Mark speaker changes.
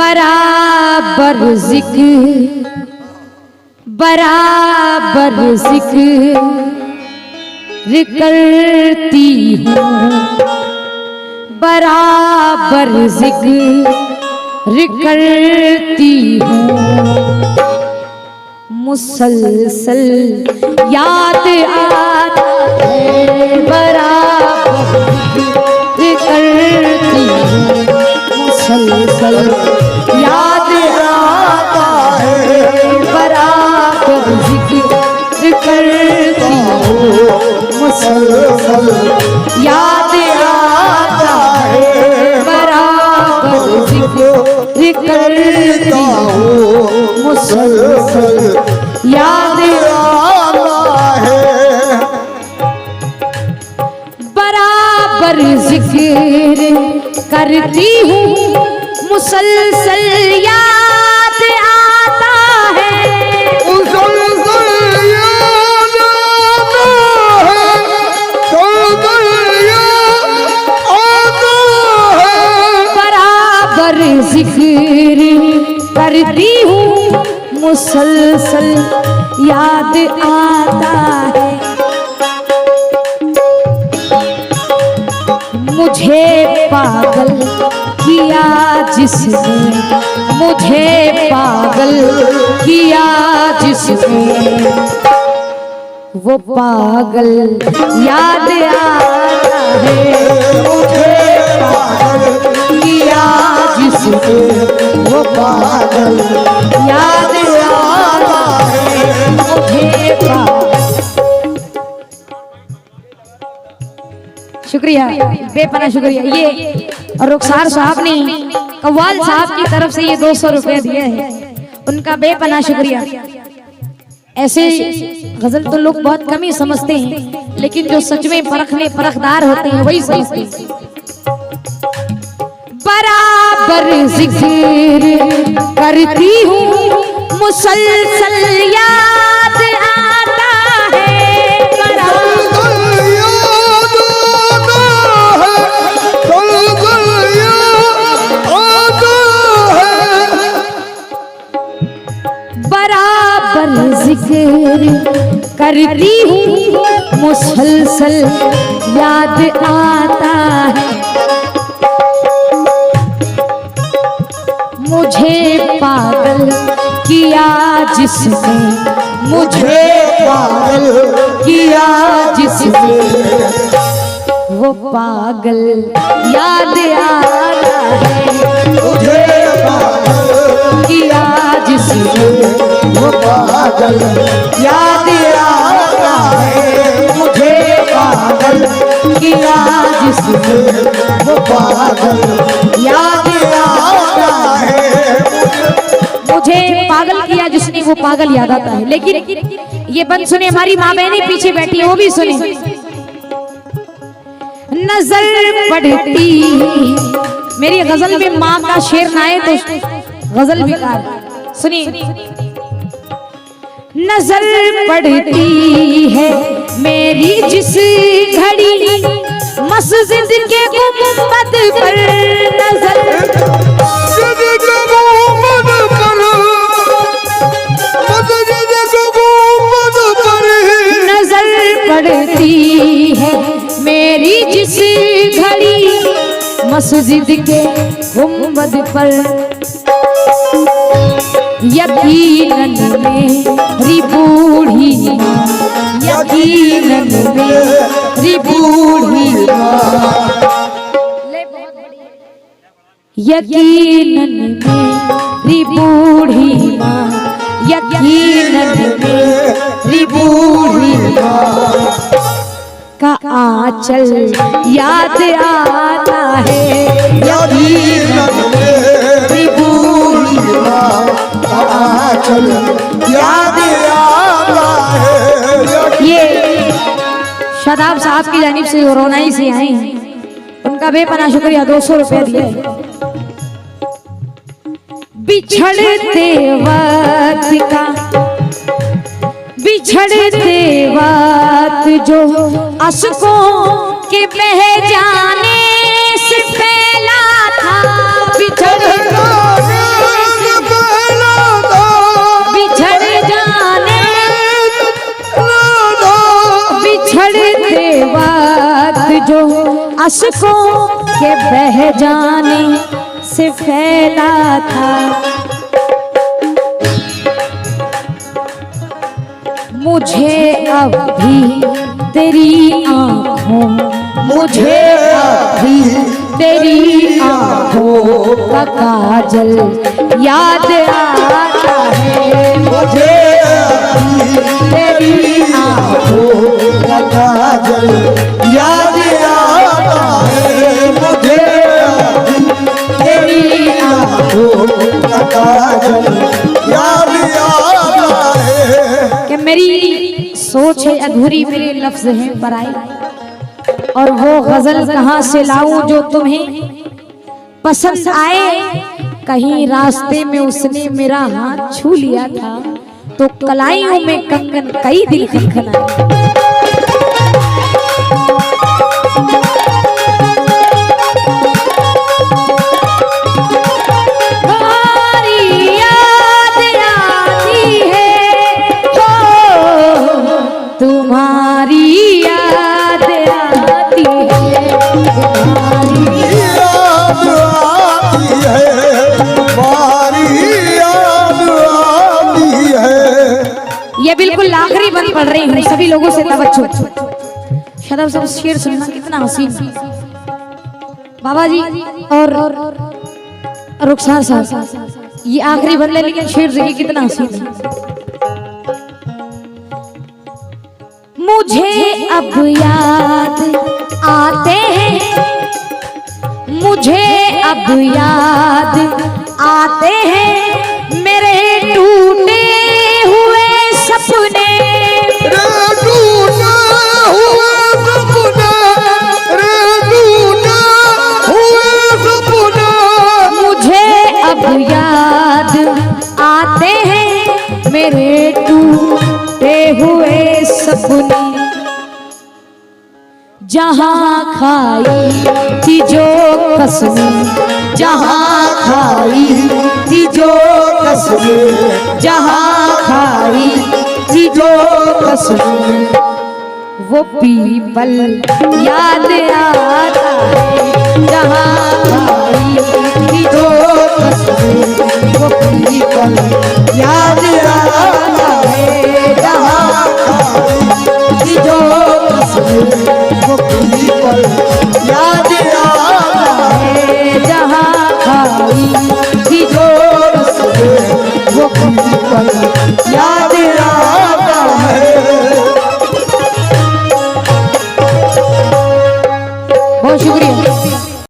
Speaker 1: बराबर जिक्र करती हूँ, बराबर जिक्र करती हूँ, मुसलसल याद आता है, बराबर जिक्र करती हूँ, मुसलसल याद आता है, बराबर जिक्र करती हूँ, मुसलसल याद आता है, बराबर जिक्र करती हूँ, मुसलसल याद आता है, बराबर जिक्र करती हूँ, मुसलसल याद आता है, मुसलसल याद आता है, बराबर जिक्र करती हूँ, मुसलसल याद आता है, मुझे पागल किया जिसने, मुझे पागल किया जिसने, वो पागल याद आता है, मुझे पागल किया जिसने, वो पागल याद आता है, मुझे पागल। शुक्रिया, बेपना शुक्रिया। ये रुखसार साहब ने कव्वाल साहब की तरफ से ये 200 रुपए दिए हैं, उनका बेपना शुक्रिया। ऐसे गजल तो लोग बहुत कम ही समझते हैं, लेकिन जो सच में परखदार होते हैं वही समझते हैं। बराबर जिक्र करती हूँ, मुसलसल याद आता है, बराबर जिक्र करती हूँ, मुसलसल याद आता है, मुझे पागल किया जिसने, मुझे पागल किया जिसने, वो पागल याद आता है, मुझे पागल किया जिसने, वो पागल याद आता है, मुझे पागल किया जिसने, वो पागल याद आता है, मुझे पागल किया जिसने, वो पागल याद आता है। लेकिन ये बंद सुने, हमारी माँ बहनें पीछे बैठी है, वो भी सुने। नजर पड़ती, मेरी गजल में माँ का शेर ना आए तो गजल बेकार। सुनिए, नजर पड़ती है मेरी जिस घड़ी, मस्जिद के गुंबद पर नजर, नजर पड़ती है मेरी जिस घड़ी, मस्जिद के गुंबद पर, यकीनन मेरी बूढ़ी माँ, यकीनन मेरी बूढ़ी माँ, यकीनन मेरी बूढ़ी माँ, यकीनन मेरी बूढ़ी माँ का आंचल याद आता है, यकीनन मेरी बूढ़ी माँ का आंचल याद आता है। ये शादाब साहब की जानिब से रोनाई से आए हैं, उनका बेपना शुक्रिया, 200 रुपए दिए। बिछड़ते वक्त का, बिछड़ते वक्त जो अश्कों के बह जाने से फैला था, बिछड़ते अश्कों के बह जाने से फैला था। मुझे अब भी तेरी आँखों, मुझे अब भी तेरी आँखों का काजल याद आता है।
Speaker 2: मुझे तेरी आँखों का काजल याद आता है। मुझे तेरी आँखों का काजल याद आता है।
Speaker 1: कि मेरी सोच है अधूरी, मेरे लफ्ज हैं पराई, और वो गजल कहाँ से लाऊं जो तुम्हें पसंद आए। कहीं रास्ते में उसने मेरा हाथ छू लिया था, तो कलाइयों में कंगन कई दिल खनखनाए। ये बिल्कुल आखिरी बंद पढ़ रही हूँ, सभी लोगों से तवज्जो। शदब सब शेर सुनना, कितना हसीन बाबा जी और रुखसार साहब। ये आखिरी बंद है लेकिन शेर देखिए कितना हसीन। मुझे अब याद आते हैं, मुझे अब याद आते हैं मेरे टूटे हुए सपने।
Speaker 2: रे टूटे हुए सपने, रे टूटे हुए सपने।
Speaker 1: मुझे अब याद आते हैं मेरे टूटे हुए सपने। जहाँ खाई थी जो कसमें, जहाँ खाई थी जो कसमें, जहाँ खाई थी जो कसमें, वो पीपल याद आता है। जहाँ खाई थी जो कसमें, वो पीपल याद आता है। जहाँ खाई थी जो कसमें, वो पीपल
Speaker 2: याद आता
Speaker 1: है। जहाँ खाई थी जो कसमें, वो पीपल
Speaker 2: याद आता है।
Speaker 1: बहुत शुक्रिया।